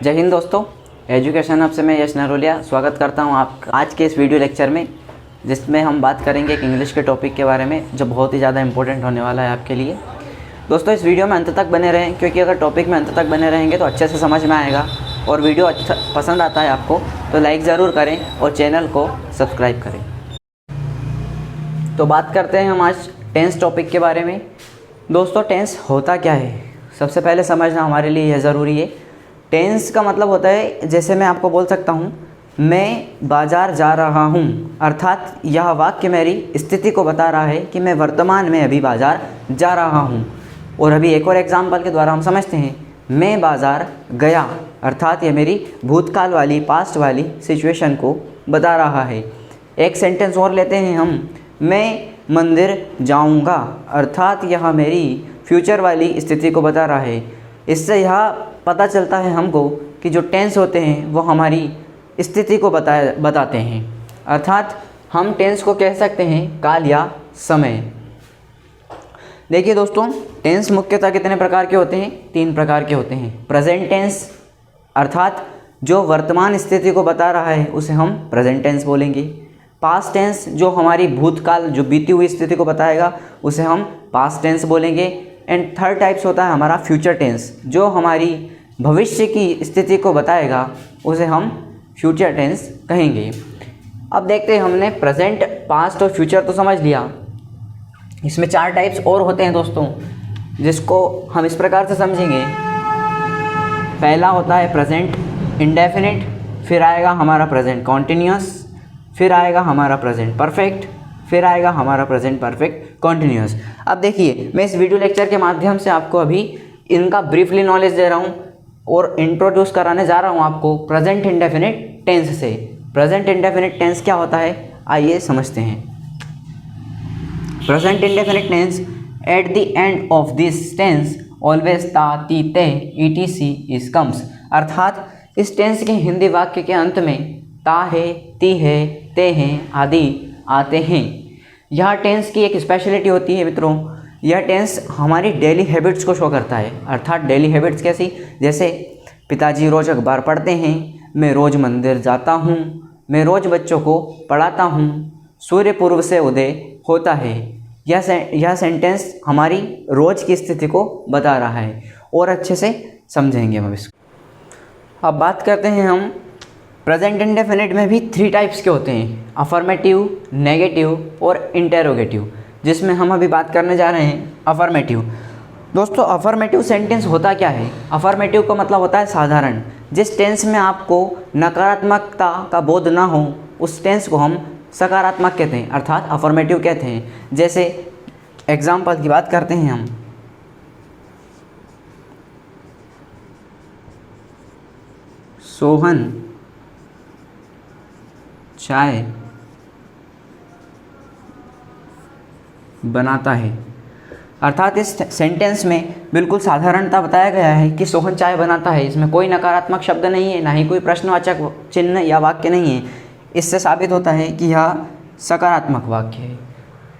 जय हिंद दोस्तों, education hub से मैं यश नरोलिया स्वागत करता हूं आप आज के इस वीडियो लेक्चर में, जिसमें हम बात करेंगे एक इंग्लिश के टॉपिक के बारे में जो बहुत ही ज़्यादा इंपॉर्टेंट होने वाला है आपके लिए। दोस्तों इस वीडियो में अंत तक बने रहें, क्योंकि अगर टॉपिक में अंत तक बने रहेंगे तो अच्छे से समझ में आएगा। और वीडियो अच्छा पसंद आता है आपको तो लाइक ज़रूर करें और चैनल को सब्सक्राइब करें। तो बात करते हैं हम आज टेंस टॉपिक के बारे में। दोस्तों टेंस होता क्या है, सबसे पहले समझना हमारे लिए यह ज़रूरी है। टेंस का मतलब होता है, जैसे मैं आपको बोल सकता हूँ मैं बाज़ार जा रहा हूँ, अर्थात यह वाक्य मेरी स्थिति को बता रहा है कि मैं वर्तमान में अभी बाज़ार जा रहा हूँ। और अभी एक और एग्जाम्पल के द्वारा हम समझते हैं मैं बाज़ार गया, अर्थात यह मेरी भूतकाल वाली पास्ट वाली सिचुएशन को बता रहा है। एक सेंटेंस और लेते हैं हम, मैं मंदिर जाऊँगा, अर्थात यह मेरी फ्यूचर वाली स्थिति को बता रहा है। इससे यह पता चलता है हमको कि जो टेंस होते हैं वो हमारी स्थिति को बताते हैं, अर्थात हम टेंस को कह सकते हैं काल या समय। देखिए दोस्तों, टेंस मुख्यतः कितने प्रकार के होते हैं? 3 प्रकार के होते हैं। प्रेजेंट टेंस, अर्थात जो वर्तमान स्थिति को बता रहा है उसे हम प्रेजेंट टेंस बोलेंगे। पास्ट टेंस, जो हमारी भूतकाल जो बीती हुई स्थिति को बताएगा उसे हम पास्ट टेंस बोलेंगे। एंड थर्ड टाइप्स होता है हमारा फ्यूचर टेंस, जो हमारी भविष्य की स्थिति को बताएगा उसे हम फ्यूचर टेंस कहेंगे। अब देखते हैं, हमने प्रेजेंट, पास्ट और फ्यूचर तो समझ लिया। इसमें 4 टाइप्स और होते हैं दोस्तों, जिसको हम इस प्रकार से समझेंगे। पहला होता है प्रेजेंट इंडेफिनिट, फिर आएगा हमारा प्रेजेंट कॉन्टिन्यूअस, फिर आएगा हमारा प्रेजेंट परफेक्ट, फिर आएगा हमारा प्रेजेंट परफेक्ट कॉन्टिन्यूअस। अब देखिए, मैं इस वीडियो लेक्चर के माध्यम से आपको अभी इनका ब्रीफली नॉलेज दे रहा हूँ और इंट्रोड्यूस कराने जा रहा हूँ आपको प्रेजेंट इंडेफिनिट टेंस से। प्रेजेंट इंडेफिनिट टेंस क्या होता है, आइए समझते हैं। Present indefinite tense, at the end of this tense always ता, ती, ते, etc इज कम्स, अर्थात इस टेंस के हिंदी वाक्य के अंत में ता है, ती है, ते हैं आदि आते हैं। यह टेंस की एक स्पेशलिटी होती है मित्रों। यह टेंस हमारी डेली हैबिट्स को शो करता है, अर्थात डेली हैबिट्स कैसी, जैसे पिताजी रोज़ अखबार पढ़ते हैं, मैं रोज़ मंदिर जाता हूँ, मैं रोज़ बच्चों को पढ़ाता हूँ, सूर्य पूर्व से उदय होता है। यह सेंटेंस हमारी रोज़ की स्थिति को बता रहा है और अच्छे से समझेंगे हम इसको। अब बात करते हैं हम प्रेजेंट इंडेफिनिट में भी 3 टाइप्स के होते हैं, अफर्मेटिव, नेगेटिव और इंटेरोगेटिव, जिसमें हम अभी बात करने जा रहे हैं अफर्मेटिव। दोस्तों अफर्मेटिव सेंटेंस होता क्या है? अफर्मेटिव का मतलब होता है साधारण। जिस टेंस में आपको नकारात्मकता का बोध ना हो उस टेंस को हम सकारात्मक कहते हैं, अर्थात अफर्मेटिव कहते हैं। जैसे एग्जाम्पल की बात करते हैं हम, सोहन चाय बनाता है, अर्थात इस सेंटेंस में बिल्कुल साधारणता बताया गया है कि सोहन चाय बनाता है। इसमें कोई नकारात्मक शब्द नहीं है, ना ही कोई प्रश्नवाचक चिन्ह या वाक्य नहीं है। इससे साबित होता है कि यह सकारात्मक वाक्य है।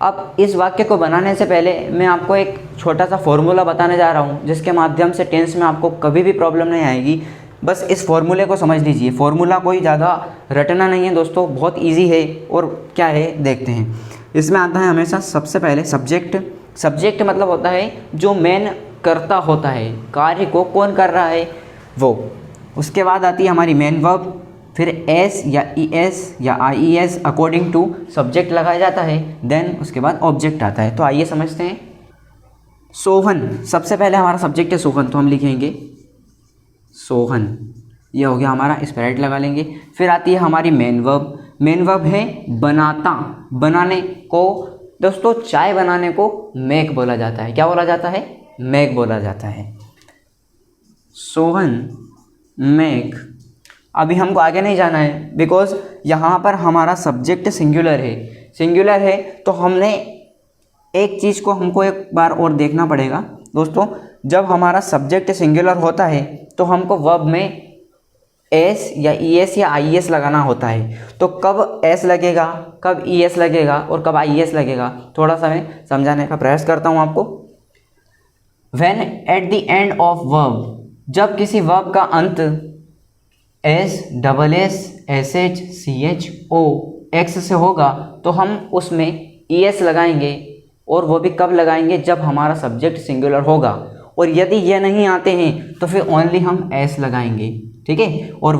अब इस वाक्य को बनाने से पहले मैं आपको एक छोटा सा फॉर्मूला बताने जा रहा हूँ, जिसके माध्यम से टेंस में आपको कभी भी प्रॉब्लम नहीं आएगी। बस इस फॉर्मूले को समझ लीजिए। फॉर्मूला कोई ज़्यादा रटना नहीं है दोस्तों, बहुत ईजी है। और क्या है देखते हैं। इसमें आता है हमेशा सबसे पहले सब्जेक्ट। सब्जेक्ट मतलब होता है जो मेन करता होता है, कार्य को कौन कर रहा है वो। उसके बाद आती है हमारी मेन वर्ब, फिर एस या ई एस या I S according to subject लगाया जाता है। देन उसके बाद ऑब्जेक्ट आता है। तो आइए समझते हैं। सोहन, सबसे पहले हमारा सब्जेक्ट है सोहन, तो हम लिखेंगे सोहन, यह हो गया हमारा, स्प्राइट लगा लेंगे। फिर आती है हमारी मेन वर्ब। मेन वर्ब है बनाता, बनाने को दोस्तों, चाय बनाने को मेक बोला जाता है। क्या बोला जाता है? मेक बोला जाता है। सोहन मेक। अभी हमको आगे नहीं जाना है, बिकॉज यहाँ पर हमारा सब्जेक्ट सिंगुलर है। सिंगुलर है तो हमने एक चीज़ को हमको एक बार और देखना पड़ेगा दोस्तों। जब हमारा सब्जेक्ट सिंगुलर होता है तो हमको वर्ब में एस या ई एस या आई एस लगाना होता है। तो कब एस लगेगा, कब ई एस लगेगा और कब आई एस लगेगा, थोड़ा सा मैं समझाने का प्रयास करता हूँ आपको। When eight the end of verb, जब किसी वर्ब का अंत SSSCHOX से होगा तो हम उसमें ES लगाएंगे, और वो भी कब लगाएंगे, जब हमारा सब्जेक्ट सिंगुलर होगा। और यदि ये नहीं आते हैं तो फिर ओनली हम S लगाएंगे, ठीक है। और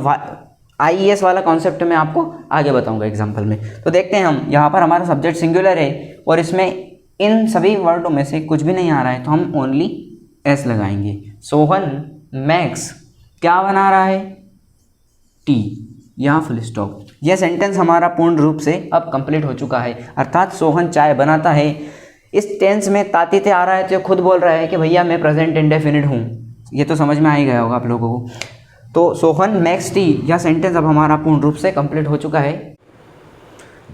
IES वाला कॉन्सेप्ट मैं आपको आगे बताऊंगा एग्जाम्पल में। तो देखते हैं हम, यहाँ पर हमारा सब्जेक्ट सिंगुलर है और इसमें इन सभी वर्डों में से कुछ भी नहीं आ रहा है, तो हम ओनली S लगाएंगे। सोहन मैक्स क्या बना रहा है, टी, यहाँ फुल स्टॉप। यह सेंटेंस हमारा पूर्ण रूप से अब कंप्लीट हो चुका है, अर्थात सोहन चाय बनाता है। इस टेंस में तातीते आ रहा है तो ये खुद बोल रहा है कि भैया मैं प्रेजेंट इंडेफिनिट हूँ। ये तो समझ में आ ही गया होगा आप लोगों को। तो सोहन मैक्स टी, यह सेंटेंस अब हमारा पूर्ण रूप से कंप्लीट हो चुका है।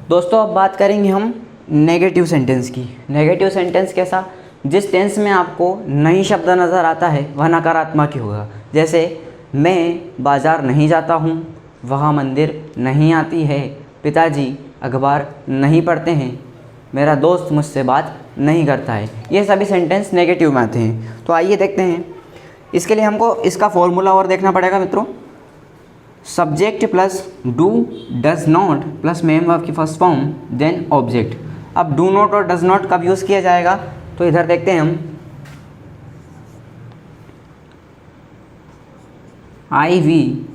दोस्तों अब बात करेंगे हम नेगेटिव सेंटेंस की। नेगेटिव सेंटेंस कैसा, जिस टेंस में आपको नहीं शब्द नज़र आता है वह नकारात्मक ही होगा। जैसे मैं बाज़ार नहीं जाता हूँ, वह मंदिर नहीं आती है, पिताजी अखबार नहीं पढ़ते हैं, मेरा दोस्त मुझसे बात नहीं करता है। ये सभी सेंटेंस नेगेटिव में आते हैं। तो आइए देखते हैं। इसके लिए हमको इसका फॉर्मूला और देखना पड़ेगा मित्रों। Subject plus do does not plus main verb की फर्स्ट फॉर्म देन ऑब्जेक्ट। अब डू नॉट और डज नॉट कब यूज़ किया जाएगा, तो इधर देखते हैं हम। आई वी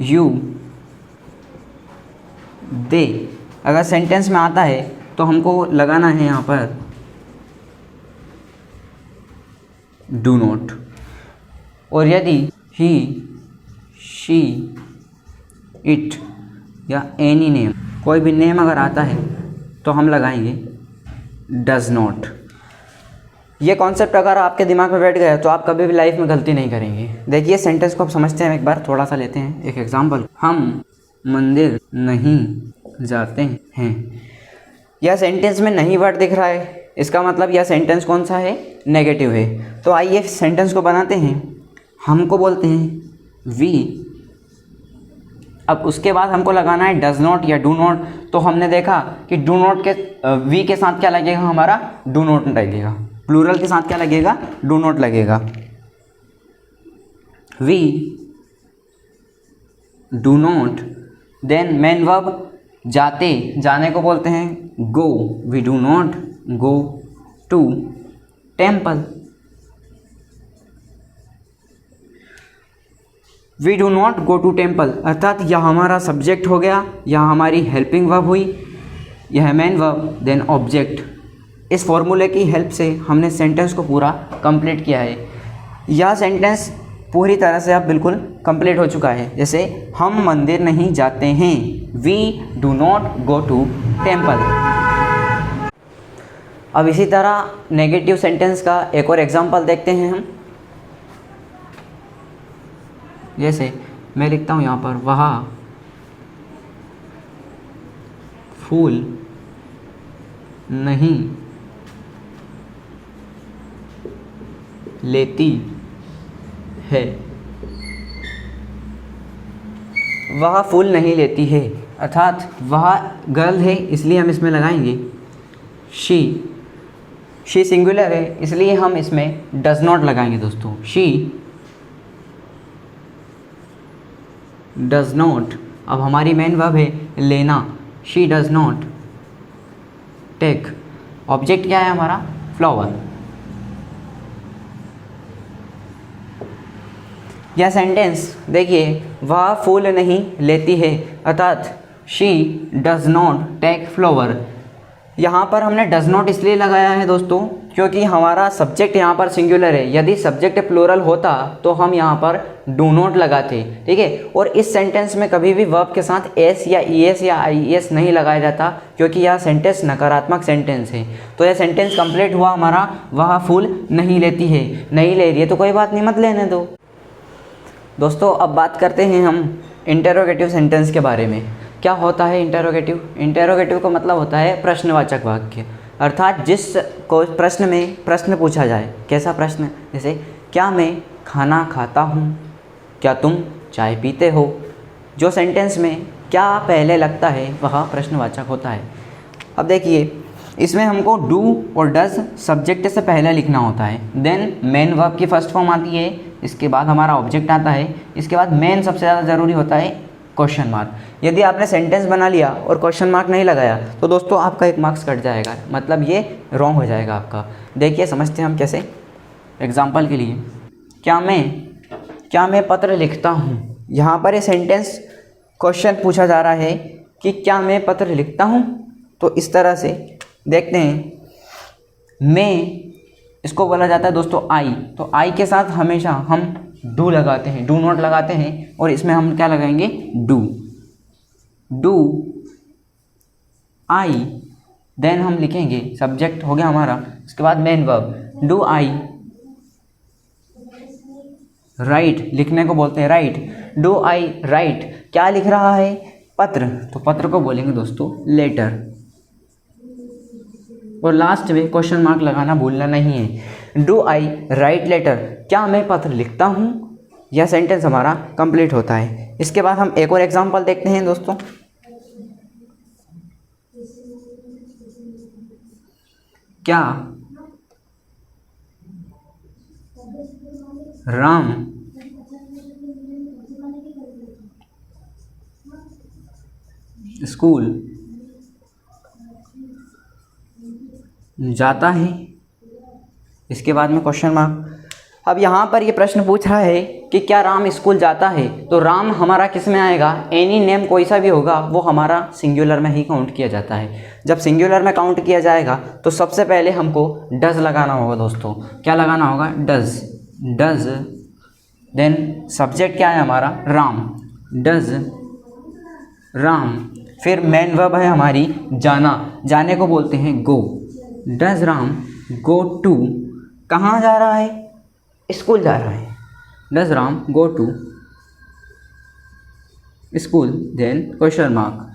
यू दे अगर सेंटेंस में आता है तो हमको लगाना है यहाँ पर डू नॉट। और यदि ही शी इट या एनी नेम, कोई भी नेम अगर आता है तो हम लगाएंगे डज नॉट। ये कॉन्सेप्ट अगर आपके दिमाग में बैठ गया तो आप कभी भी लाइफ में गलती नहीं करेंगे। देखिए सेंटेंस को आप समझते हैं, एक बार थोड़ा सा लेते हैं एक एग्जांपल। हम मंदिर नहीं जाते हैं। यह सेंटेंस में नहीं वर्ड दिख रहा है, इसका मतलब यह सेंटेंस कौन सा है, नेगेटिव है। तो आइए सेंटेंस को बनाते हैं। हमको बोलते हैं वी, अब उसके बाद हमको लगाना है डज नॉट या डू नॉट। तो हमने देखा कि डू नॉट के वी के साथ क्या लगेगा, हमारा डू नॉट लगेगा। प्लूरल के साथ क्या लगेगा, डू नॉट लगेगा। We do not, then main verb जाते, जाने को बोलते हैं go. We do not go to temple. We do not go to temple, अर्थात यह हमारा सब्जेक्ट हो गया, यह हमारी हेल्पिंग वर्ब हुई, यह मेन वर्ब देन ऑब्जेक्ट। इस फॉर्मूले की हेल्प से हमने सेंटेंस को पूरा कंप्लीट किया है। यह सेंटेंस पूरी तरह से अब बिल्कुल कंप्लीट हो चुका है। जैसे हम मंदिर नहीं जाते हैं, we do not go to temple. अब इसी तरह नेगेटिव सेंटेंस का एक और एग्जांपल देखते हैं हम। जैसे मैं लिखता हूँ यहाँ पर वह फूल नहीं लेती है। वह फूल नहीं लेती है, अर्थात वह गर्ल है, इसलिए हम इसमें लगाएंगे शी। शी सिंगुलर है इसलिए हम इसमें डज नॉट लगाएंगे दोस्तों। शी डज नॉट, अब हमारी मेन वर्ब है लेना, she does not take. Object क्या है हमारा, फ्लावर। यह सेंटेंस देखिए, वह फूल नहीं लेती है, अर्थात she does not take flower. यहाँ पर हमने डज नॉट इसलिए लगाया है दोस्तों क्योंकि हमारा सब्जेक्ट यहाँ पर सिंगुलर है। यदि सब्जेक्ट प्लूरल होता तो हम यहाँ पर डू नॉट लगाते, ठीक है। और इस सेंटेंस में कभी भी वर्ब के साथ एस या ईएस या आईएस नहीं लगाया जाता क्योंकि यह सेंटेंस नकारात्मक सेंटेंस है। तो यह सेंटेंस कंप्लीट हुआ हमारा, वह फूल नहीं लेती है। नहीं ले रही है तो कोई बात नहीं, मत लेने दो। दोस्तों अब बात करते हैं हम इंटरोगेटिव सेंटेंस के बारे में। क्या होता है इंटरोगेटिव? इंटरोगेटिव का मतलब होता है प्रश्नवाचक वाक्य, अर्थात जिस को प्रश्न में प्रश्न पूछा जाए। कैसा प्रश्न? जैसे क्या मैं खाना खाता हूँ, क्या तुम चाय पीते हो। जो सेंटेंस में क्या पहले लगता है वह प्रश्नवाचक होता है। अब देखिए इसमें हमको डू और डज सब्जेक्ट से पहले लिखना होता है, देन मेन वर्ब की फर्स्ट फॉर्म आती है इसके बाद हमारा ऑब्जेक्ट आता है, इसके बाद मेन सबसे ज़्यादा ज़रूरी होता है क्वेश्चन मार्क। यदि आपने सेंटेंस बना लिया और क्वेश्चन मार्क नहीं लगाया तो दोस्तों आपका 1 मार्क्स कट जाएगा, मतलब ये रॉन्ग हो जाएगा आपका। देखिए समझते हैं हम कैसे। एग्जाम्पल के लिए, क्या मैं पत्र लिखता हूँ। यहाँ पर ये सेंटेंस क्वेश्चन पूछा जा रहा है कि क्या मैं पत्र लिखता हूँ। तो इस तरह से देखते हैं, मैं इसको बोला जाता है दोस्तों आई, तो आई के साथ हमेशा हम डू लगाते हैं, डू नॉट लगाते हैं, और इसमें हम क्या लगाएंगे, डू आई, देन हम लिखेंगे सब्जेक्ट हो गया हमारा, उसके बाद main verb do I right, लिखने को बोलते हैं राइट, डू आई राइट, क्या लिख रहा है, पत्र, तो पत्र को बोलेंगे दोस्तों लेटर। और लास्ट में क्वेश्चन मार्क लगाना भूलना नहीं है। डू आई राइट लेटर, क्या मैं पत्र लिखता हूँ, यह सेंटेंस हमारा कंप्लीट होता है। इसके बाद हम एक और एग्जांपल देखते हैं दोस्तों। क्या राम स्कूल जाता है, इसके बाद में क्वेश्चन मार्क। अब यहाँ पर ये प्रश्न पूछ रहा है कि क्या राम स्कूल जाता है, तो राम हमारा किस में आएगा, एनी नेम कोई सा भी होगा वो हमारा सिंगुलर में ही काउंट किया जाता है। जब सिंगुलर में काउंट किया जाएगा तो सबसे पहले हमको डज लगाना होगा दोस्तों। क्या लगाना होगा, डज, देन सब्जेक्ट क्या है हमारा, राम, डज राम, फिर मेन वर्ब है हमारी जाना, जाने को बोलते हैं go, does Ram go to, कहाँ जा रहा है, स्कूल जा रहा है, does Ram go to school, then question mark,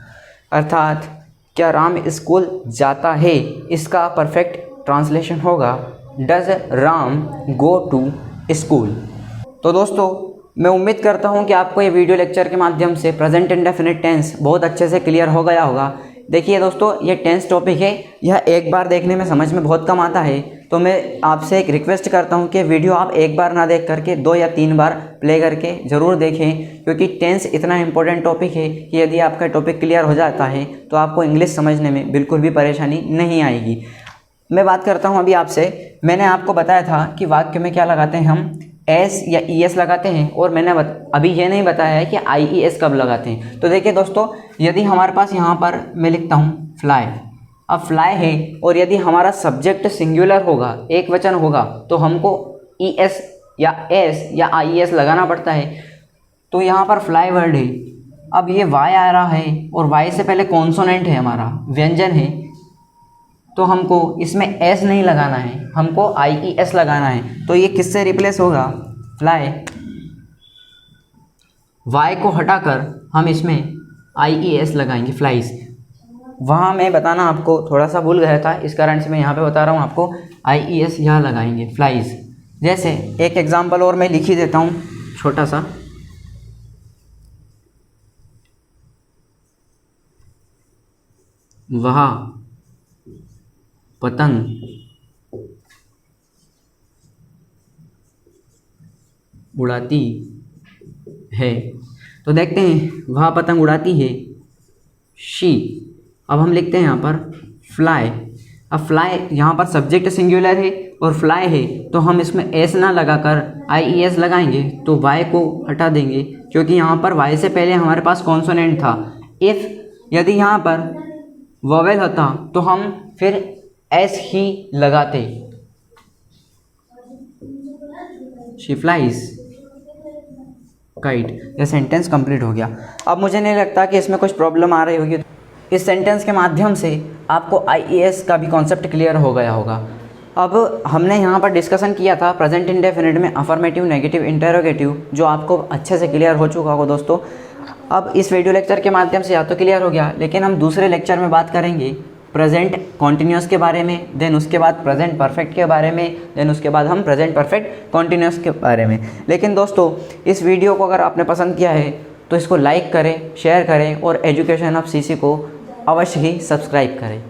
अर्थात क्या राम स्कूल जाता है, इसका परफेक्ट ट्रांसलेशन होगा does Ram go to school. तो दोस्तों मैं उम्मीद करता हूं कि आपको ये वीडियो लेक्चर के माध्यम से प्रेजेंट इंडेफिनिट टेंस बहुत अच्छे से क्लियर हो गया होगा। देखिए दोस्तों, ये टेंस टॉपिक है, यह एक बार देखने में समझ में बहुत कम आता है, तो मैं आपसे एक रिक्वेस्ट करता हूं कि वीडियो आप एक बार ना देख करके 2 या 3 बार प्ले करके ज़रूर देखें, क्योंकि टेंस इतना इंपॉर्टेंट टॉपिक है कि यदि आपका टॉपिक क्लियर हो जाता है तो आपको इंग्लिश समझने में बिल्कुल भी परेशानी नहीं आएगी। मैं बात करता हूँ अभी आपसे, मैंने आपको बताया था कि वाक्य में क्या लगाते हैं हम, एस या ई एस लगाते हैं, और मैंने अभी ये नहीं बताया है कि आई ई एस कब लगाते हैं। तो देखिए दोस्तों, यदि हमारे पास यहाँ पर मैं लिखता हूँ फ्लाई, अब फ्लाई है और यदि हमारा सब्जेक्ट सिंगुलर होगा, एक वचन होगा, तो हमको ई एस या एस या आई एस लगाना पड़ता है। तो यहाँ पर फ्लाई वर्ड है, अब ये वाई आ रहा है और वाई से पहले कॉन्सोनेंट है, हमारा व्यंजन है, तो हमको इसमें एस नहीं लगाना है, हमको आई ई एस लगाना है। तो ये किससे रिप्लेस होगा, फ्लाई, वाई को हटाकर हम इसमें आई ई एस लगाएंगे, फ्लाइज। वहाँ मैं बताना आपको थोड़ा सा भूल गया था, इस कारण से मैं यहाँ पे बता रहा हूँ आपको, आई ई एस यहाँ लगाएंगे, फ्लाइज। जैसे एक एग्जांपल और मैं लिख ही देता हूँ छोटा सा, वह पतंग उड़ाती है। तो देखते हैं, वह पतंग उड़ाती है, शी। अब हम लिखते हैं यहाँ पर फ्लाई। अब फ्लाई यहाँ पर सब्जेक्ट सिंगुलर है और फ्लाई है, तो हम इसमें एस ना लगाकर आई ई एस लगाएंगे, तो वाई को हटा देंगे, क्योंकि यहाँ पर वाई से पहले हमारे पास कॉन्सोनेंट था। इफ़ यदि यहाँ पर वोवेल होता तो हम फिर एस ही लगाते, शी फ्लाइज काइट। यह सेंटेंस कंप्लीट हो गया। अब मुझे नहीं लगता कि इसमें कुछ प्रॉब्लम आ रही होगी। इस सेंटेंस के माध्यम से आपको आईईएस का भी कॉन्सेप्ट क्लियर हो गया होगा। अब हमने यहाँ पर डिस्कशन किया था प्रेजेंट इंडेफिनिट में अफर्मेटिव, नेगेटिव, इंटरोगेटिव, जो आपको अच्छे से क्लियर हो चुका होगा दोस्तों। अब इस वीडियो लेक्चर के माध्यम से या तो क्लियर हो गया, लेकिन हम दूसरे लेक्चर में बात करेंगे प्रेजेंट कॉन्टिन्यूस के बारे में, देन उसके बाद प्रेजेंट परफेक्ट के बारे में, देन उसके बाद हम प्रेजेंट परफेक्ट कॉन्टिन्यूस के बारे में। लेकिन दोस्तों, इस वीडियो को अगर आपने पसंद किया है तो इसको लाइक करें, शेयर करें और एजुकेशन ऑफ सीसी को अवश्य ही सब्सक्राइब करें।